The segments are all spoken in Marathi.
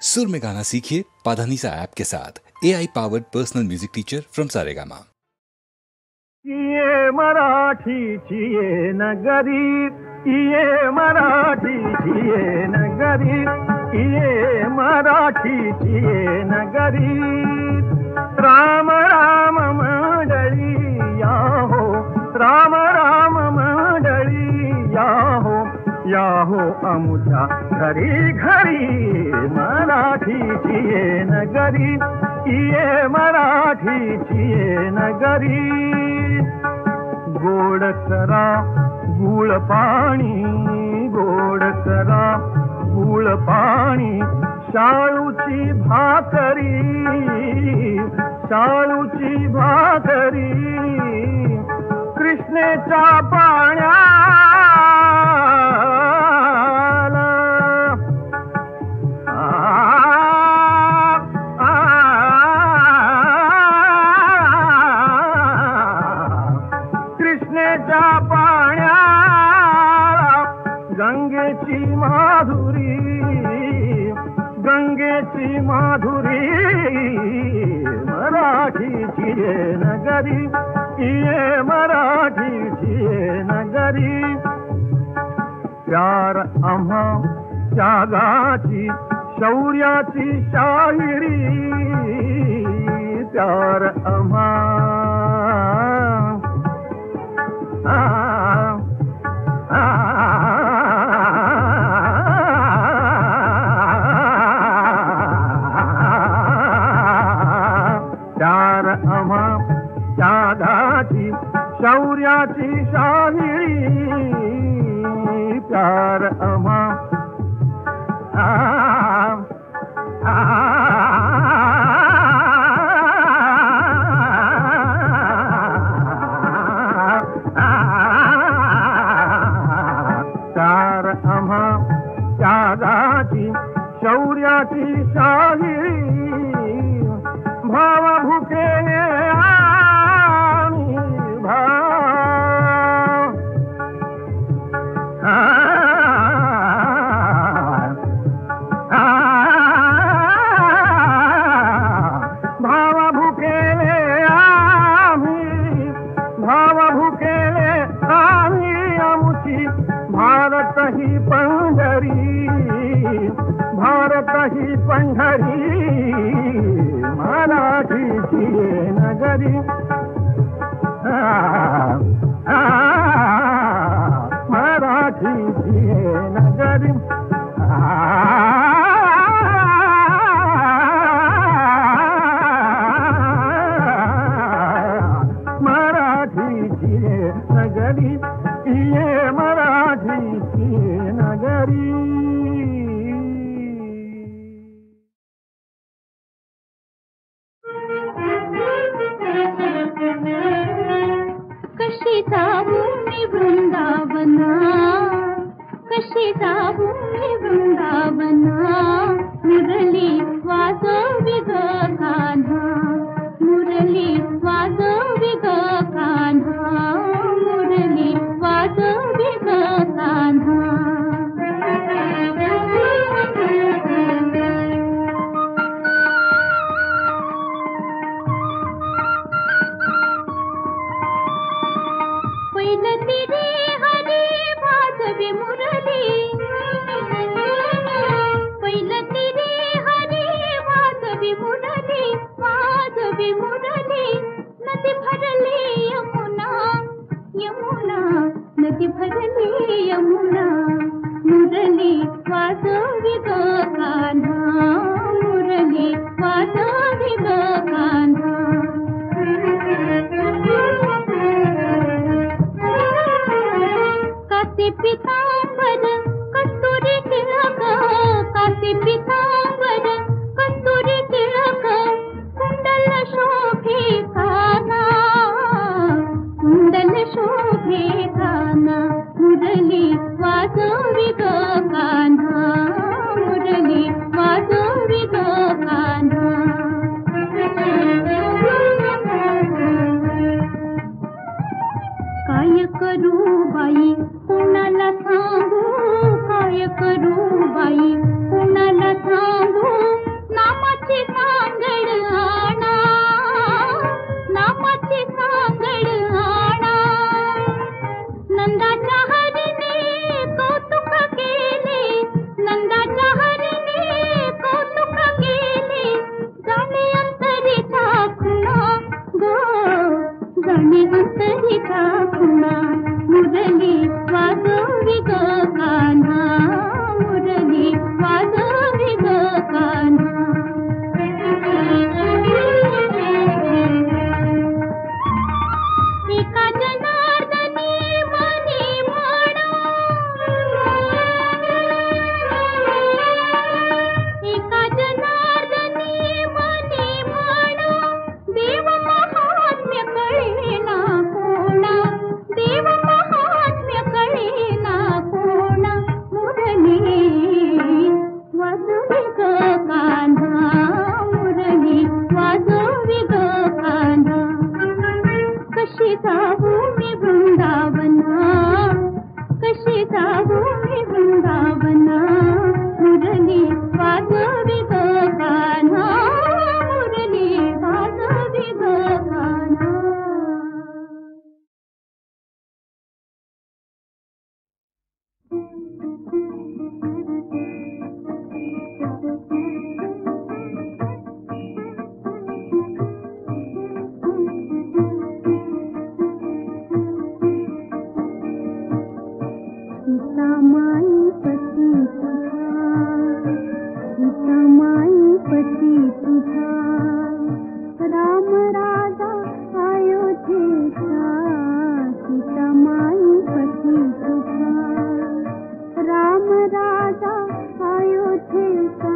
सुर में गाना सीखिए पाधानीसा ऐप के साथ। AI powered personal music teacher from Saregama. ये मराठीची ये नगरी, ये मराठीची ये नगरी, ये मराठीची ये नगरी। राम राम मंडळी याहो, राम राम मंडळी याहो, याहो आमुच्या घरी घरी। मराठीची ये नगरी, ये मराठीची ये नगरी। गोड करा गुळ पाणी, गोड करा गुळ पाणी। शाळूची भाकरी, शाळूची भाकरी। कृष्णेच्या पाण्याला कृष्णेच्या पाण्याला गंगेची माधुरी, गंगेची माधुरी। मराठीची ये नगरी, ये मराठीची ये नगरी। प्यार आम्हा त्यागाची शौर्याची शाहिरी, प्यार आम्हा प्यार आम्हा त्यागाची शौर्याची शाहिरी, प्यार आम्हा प्यार आम्हा त्यागाची शौर्याची शाहिरी। भाव भुकेने आम्ही भाव भुकेले आम्ही, भाव भुकेले आम्ही। आमुची भारत ही पंढरी, भारत ही पंढरी। मराठीची ये नगरी, मराठीची ये नगरी। मराठीची ये नगरी, ये मराठीची ये नगरी। कशी जाऊ मी वृंदावना, कशी जाऊ मी वृंदावना। मुरली वाजवी ग कान्हा, मुरली वाजवी ग कान्हा, मुरली वाजवी ग कान्हा। पैलती रे हरी वाजवी मुरली, पैलती रे हरी वाजवी मुरली, वाजवी मुरली। नदी भरली यमुना, यमुना नदी भरली यमुना। मुरली वाजवी ग कान्हा, मुरली वाजवी ग कान्हा। कासे पितांबर कस्तुरी टिळक, कासे पितांबर कस्तुरी टिळक। कुंडल शोभे काना, कुंडल शोभे काना। मुरली वाजवी ग कान्हा, पती तुझा राम राजा अयोध्येचा सीता माई पती तुझा राम राजा अयोध्येचा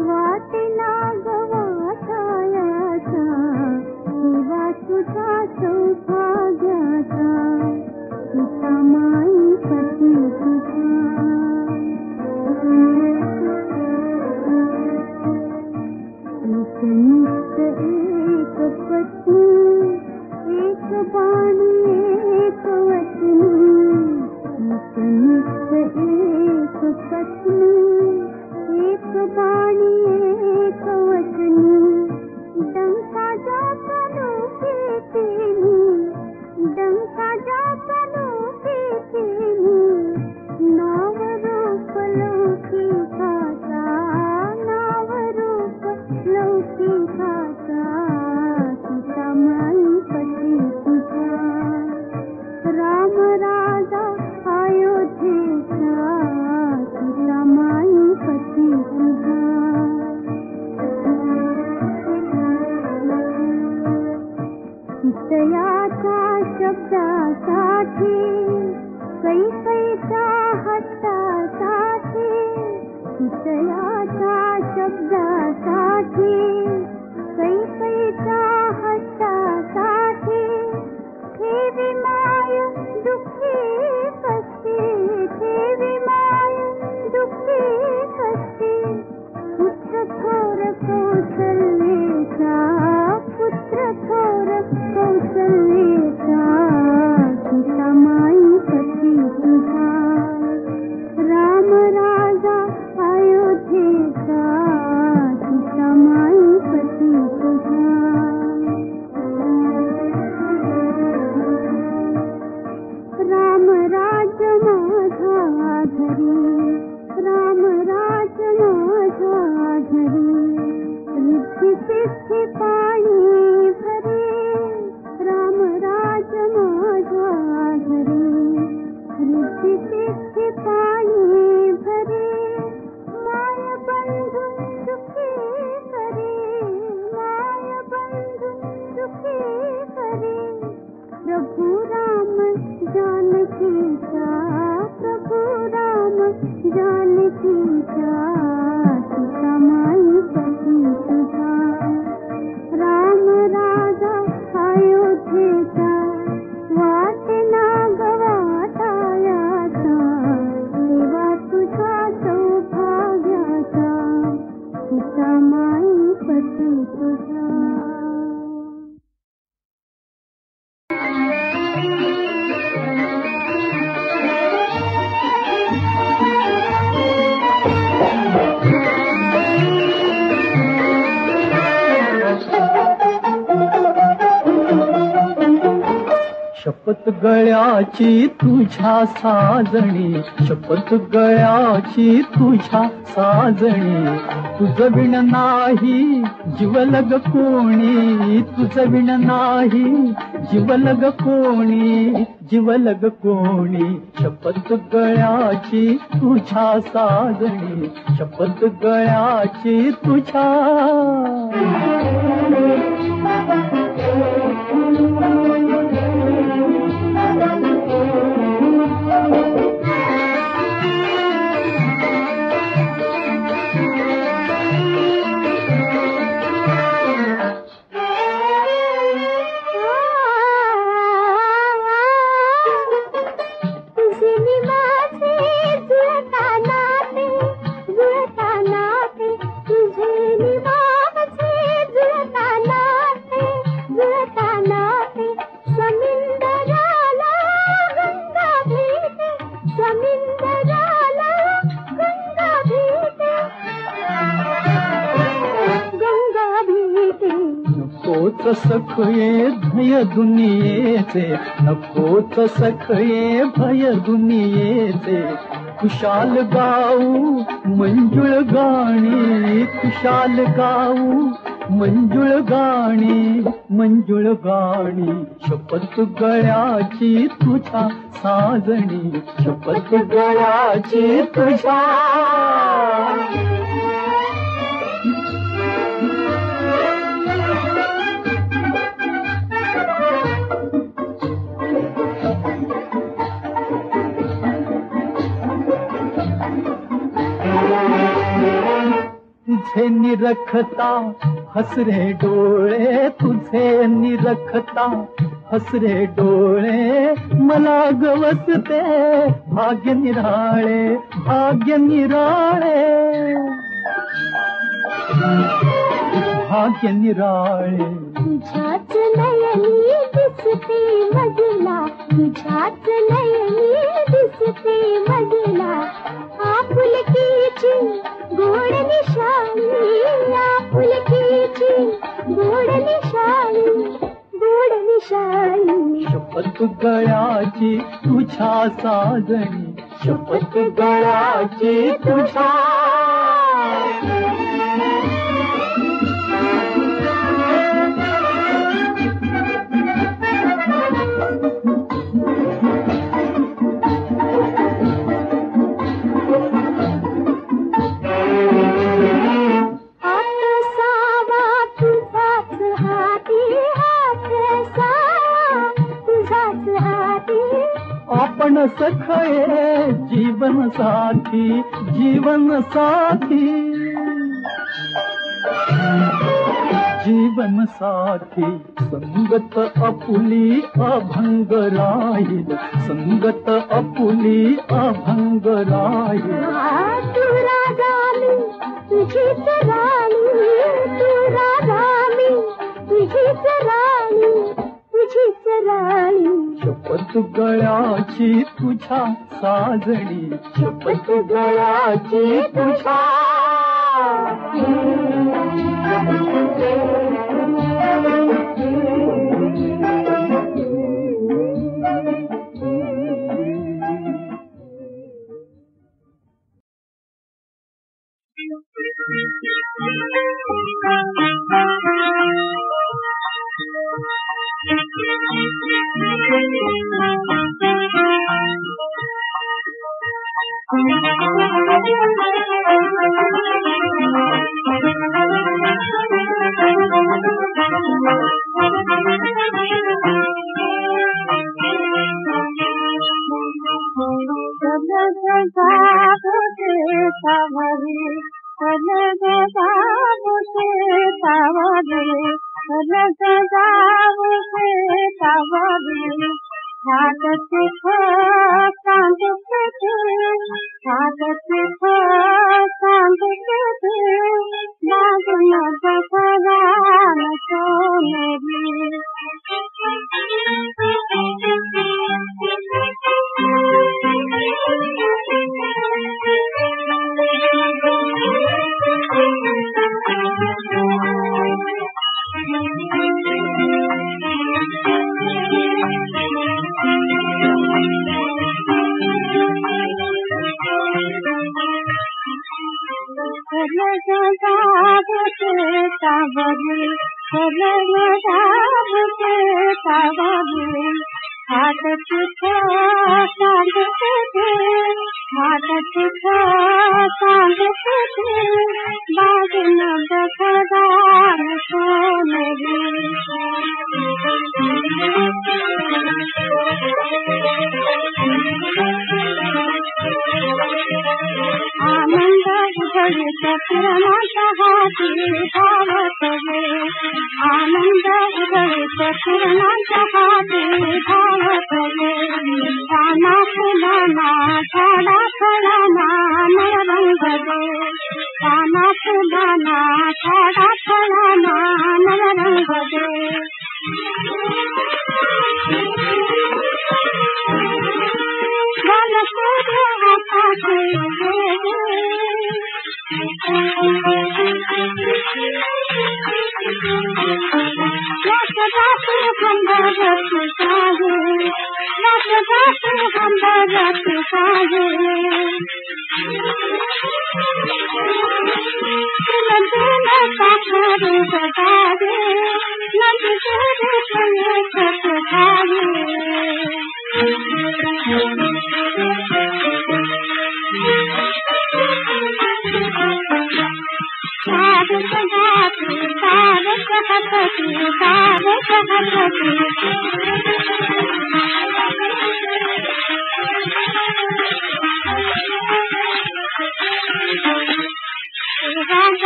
वाटेला गवाठायाचा सेवा तुझा सौभाग्याचा सीता माई पती तुझा एकनिष्ठ एक पत्नी एक बाणी एक वचनी एकनिष्ठ एक पत्नी एक बाणी एक वचनी डंका जाता लोके तेनी डंका जाता लोके तेनी नाव रूप लौकिकाचा नाव रूप लौकिकाचा सीता माई पती तुझा राम राजा अयोध्येचा सीता माई पती तुझा सीतयाच्या शब्दासाठी कैकईच्या हट्टासाठी सीतयाच्या शब्दासाठी कैकईच्या हट्टासाठी ठेवी माय दुःखी कष्टी ठेवी माय दुःखी कष्टी पुत्र थोर कौशल्येचा पुत्र थोर कौशल्येचा सीता माई पती तुझा राम राजा अयोध्येचा सीता माई पती तुझा राम राज माझा घरी राम राज माझा घरी रिद्धी सिद्धी पाणी भरे राम राज माझा घरी रिद्धी सिद्धी पाणी भरे माय बंधू सुखी करे माय बंधू सुखी करे प्रभु राम जानकीचा प्रभु राम जानकीचा सीता माई पती तुझा राम राजा अयोध्येचा वाटेला गवाठायाचा सेवा तुझा सौभाग्याचा सीता माई पती तुझा शपथ गळ्याची तुझ्या साजणी शपथ गळ्याची तुझ्या साजणी तुझ विण नाही जीवलग कोणी तुझ विण नाही जीवलग कोणी शपथ गळ्याची तुझ्या साजणी शपथ गळ्याची तुझ्या नकोच सखये भय दुनियेचे नकोच सखये भय दुनियेचे खुशाल गाऊ मंजुळ गाणी खुशाल गाऊ मंजुळ गाणी शपथ गळ्याची तुझ्या साजणी शपथ गळ्याची तुझ्या तुझे निरखता हसरे डोळे, तुझे निरखता हसरे डोळे, मला गवसते भाग्य निराळे, भाग्य निराळे, भाग्य निराळे. तुझ्याच नयनी दिसते मजला, तुझ्याच नयनी दिसते मजला, आपुलकीची गोड निशाणी, आपुलकीची गोड निशाणी, गोड निशाणी. शपथ गळ्याची तुझ्या साजणी, शपथ गळ्याची तुझ्या. आपण सखये जीवन साथी, जीवन साथी, जीवन साथी. संगत आपुली अभंग राहील, संगत आपुली अभंग राहील. तू राजा मी तुझीच राणी, तू राजा मी तुझीच राणी, तुझीच राणी. शपथ गळ्याची तुझ्या साजणी, शपथ गळ्याची तुझ्या.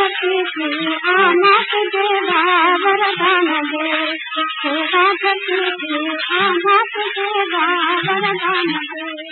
राधती थी आना तुझे वरदान दे, राधती थी आना तुझे वरदान दे।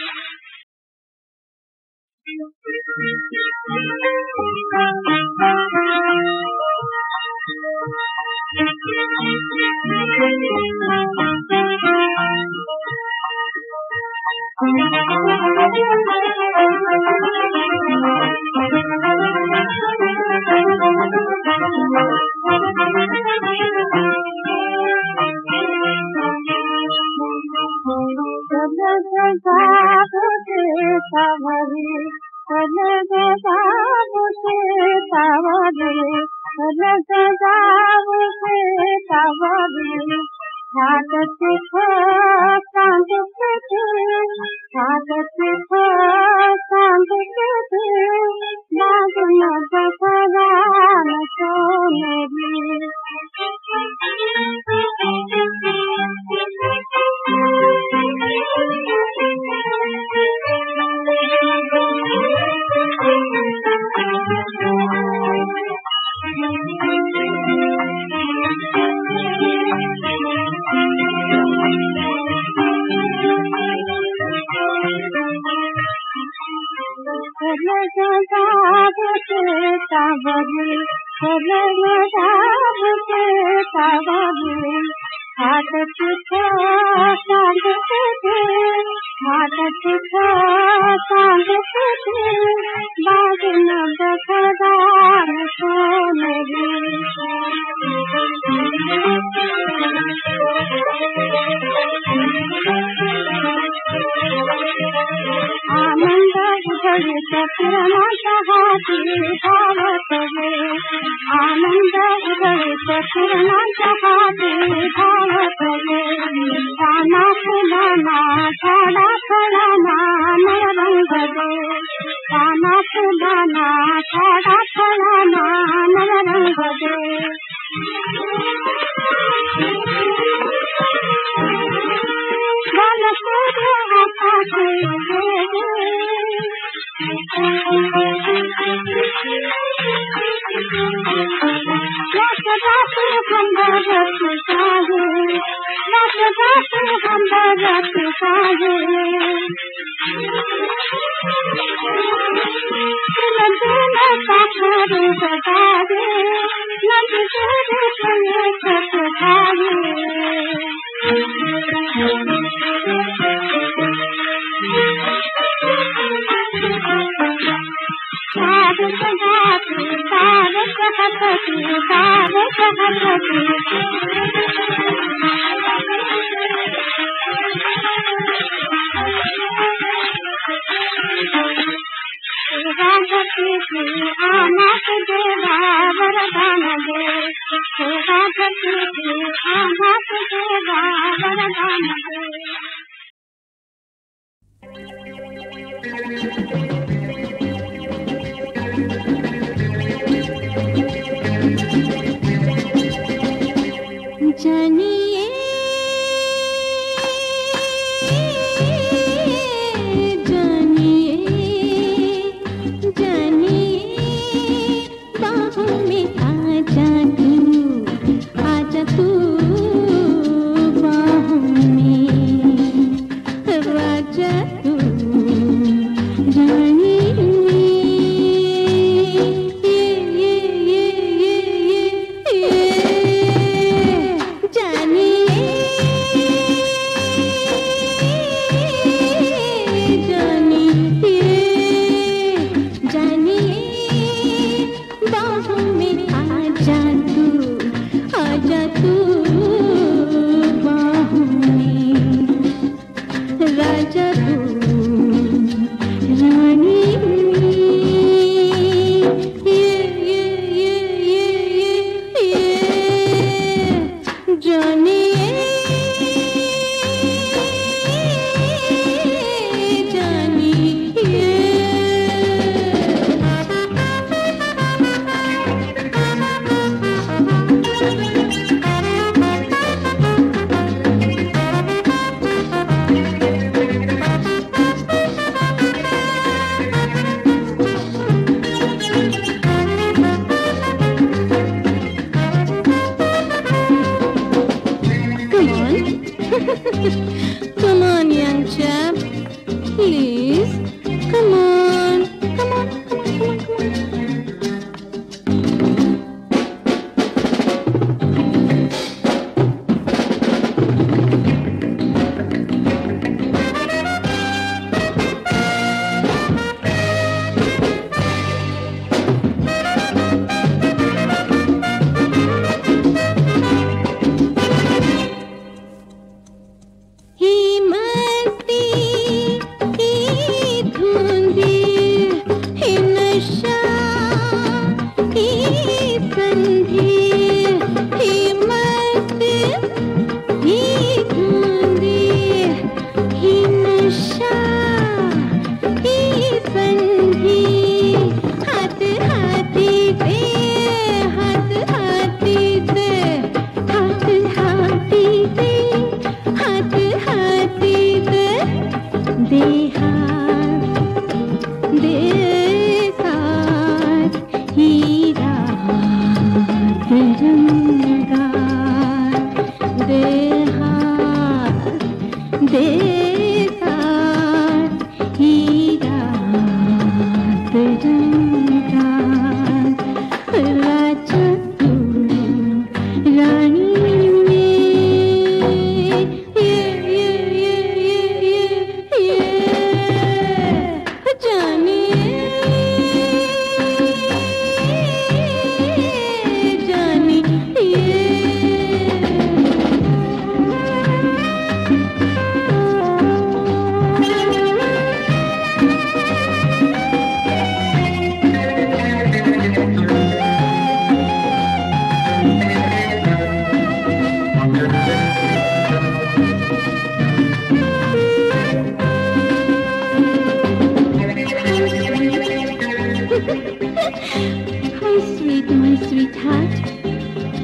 date, my sweetheart?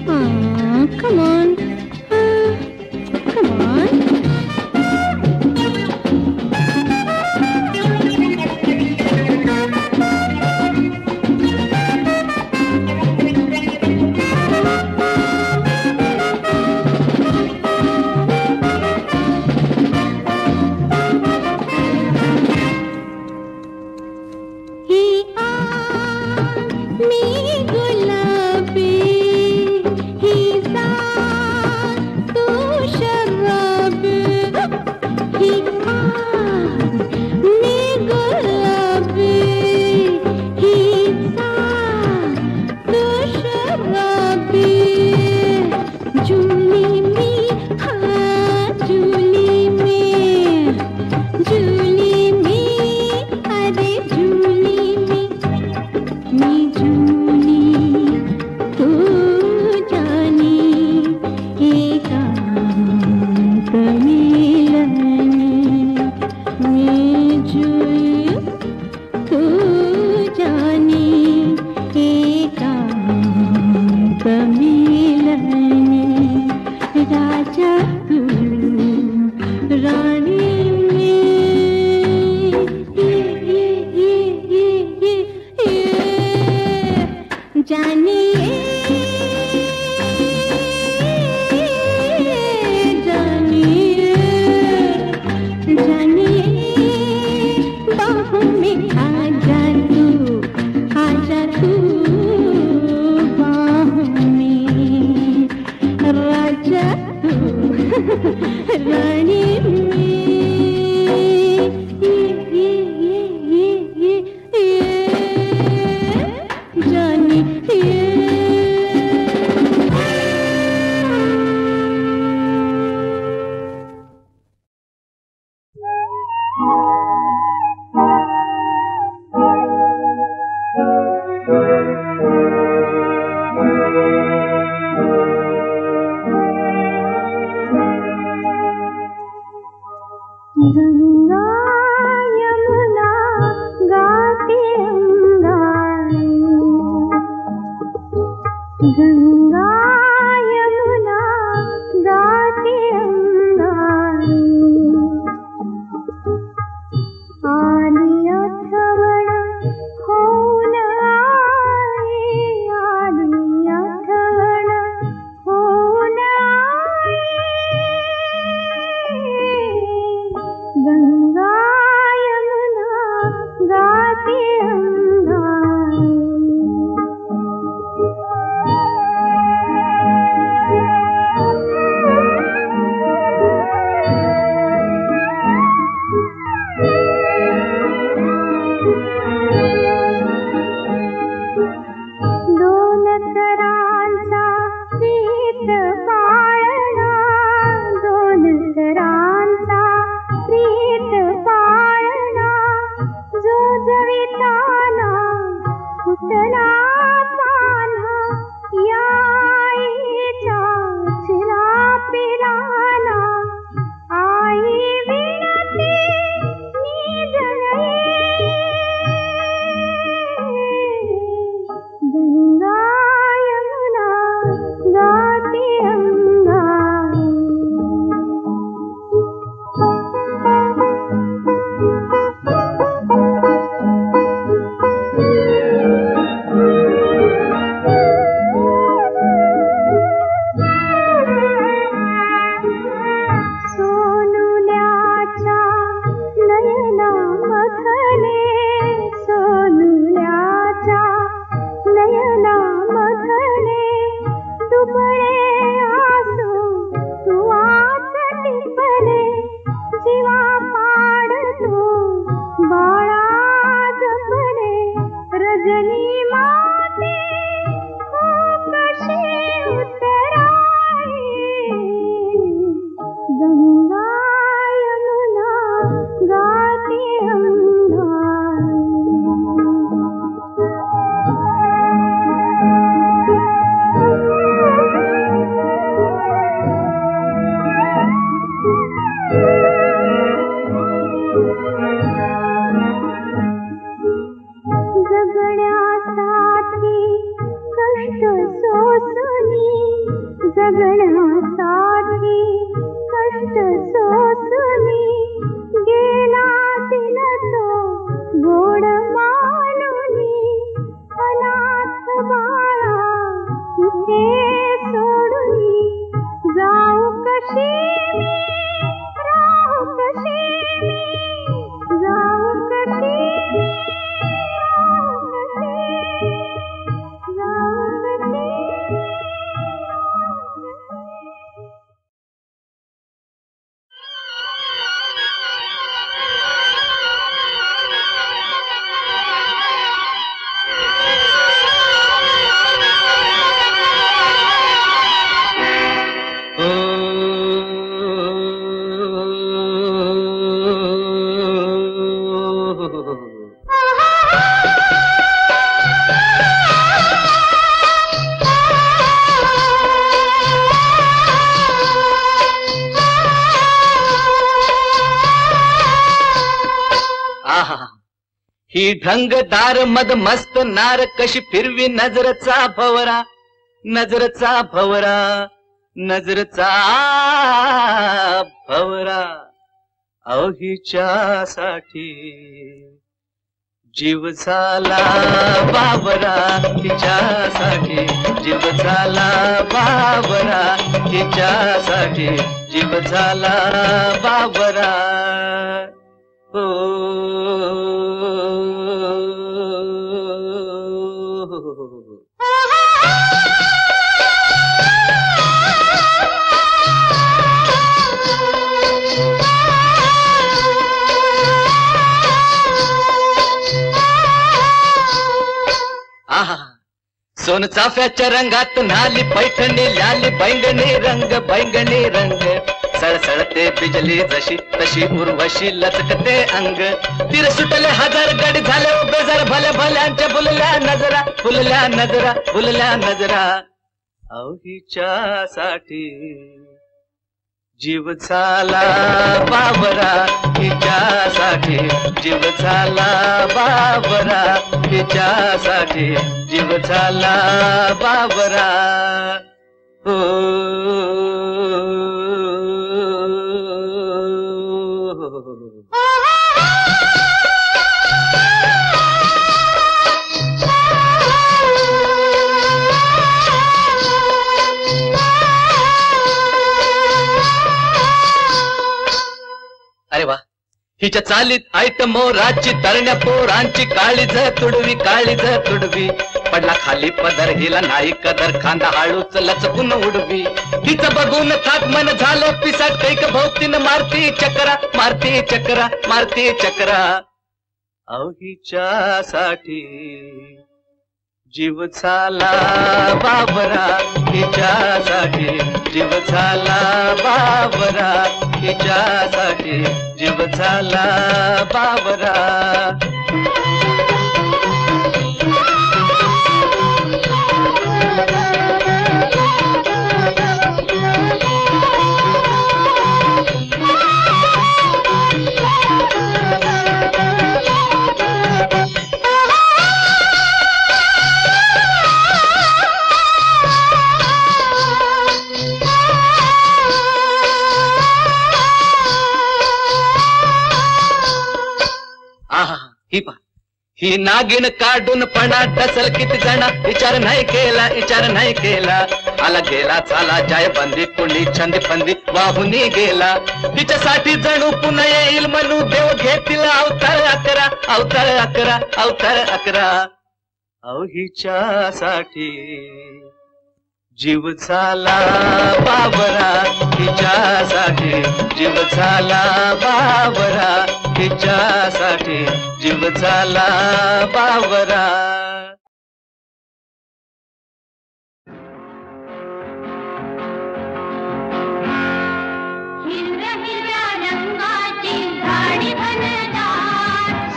Oh, come on. Come on. जगण्यासाठी कष्ट सोसुनी गेला दिन तो गोड मानुनी अनाथ बाळा इथे सोडुनी जाऊ कशी मी राहू कशी मी जाऊ कशी मी राहू कशी जाऊ कशी ही ढंगदार मद मस्त नार कशी फिरवी नजरचा भवरा नजरचा भवरा नजरचा भवरा अवहीच्यासाठी जीव झाला बाबरा तिच्यासाठी जीव झाला बाबरा तिच्यासाठी जीव झाला बाबरा हो सोन चाफ्याच्या रंगात नाली पैठणी लाली बैंगणी रंग सळसळते बिजली जशी तशी उर्वशी लचकते अंग तीर सुटले हजार गडी झाले उभे जर भल्या भल्यांच्या फुलल्या नजरा अवहीच्यासाठी जीव झाला बाबरा तिच्यासाठी जीव झाला बाबरा तिच्यासाठी जीव झाला बाबरा हो अरे वा हिच्या चालीत आयट मोराची तरण्या पोरांची काळीज तुडवी पडला खाली पदर हिला नाही कदर खांदा हाळूच लचकून उडवी हिचं बघून थाक मन झालं पिसाट कैक भोवतीन मारती चक्रा अवहीच्यासाठी जीव झाला बाबरा तिच्यासाठी जीव झाला बाबरा तिच्यासाठी जीव झाला बाबरा ही नागिन काढून पणा टसल किती जणा विचार नाही केला आला गेला झाला जायबंदी कुणी छंदी फंदी वाहुनी गेला तिच्यासाठी जणू पुन्हा येईल म्हणू देव घेतील अवतार अकरा अवहीच्यासाठी जीव झाला बाबरा तिच्यासाठी जीव झाला बाबरा तिच्यासाठी जीव झाला बाबरा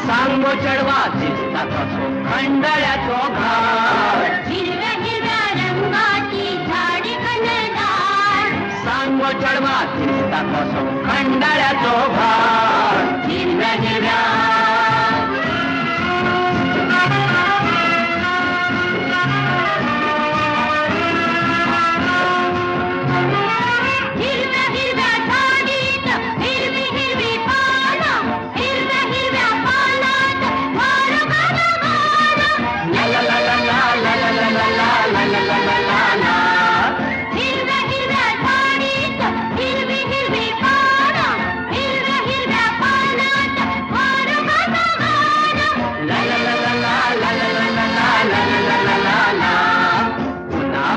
सांगो चढवा दिसता कसो खंडाळ्याचो घाट हिरव्या रंगाची झाडी घनदाट सांगो चढवा दिसता कसो खंडाळ्याचो घाट हिरव्या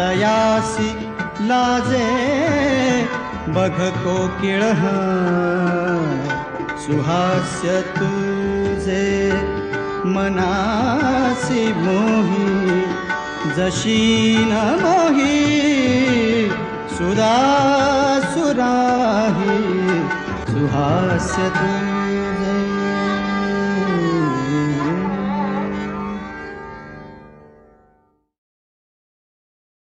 तयासी लाजे बघ कोकिळ सुहास्य तुझे मनासी मोही जशी न मोही सुरा सुराही सुहास्य तुझे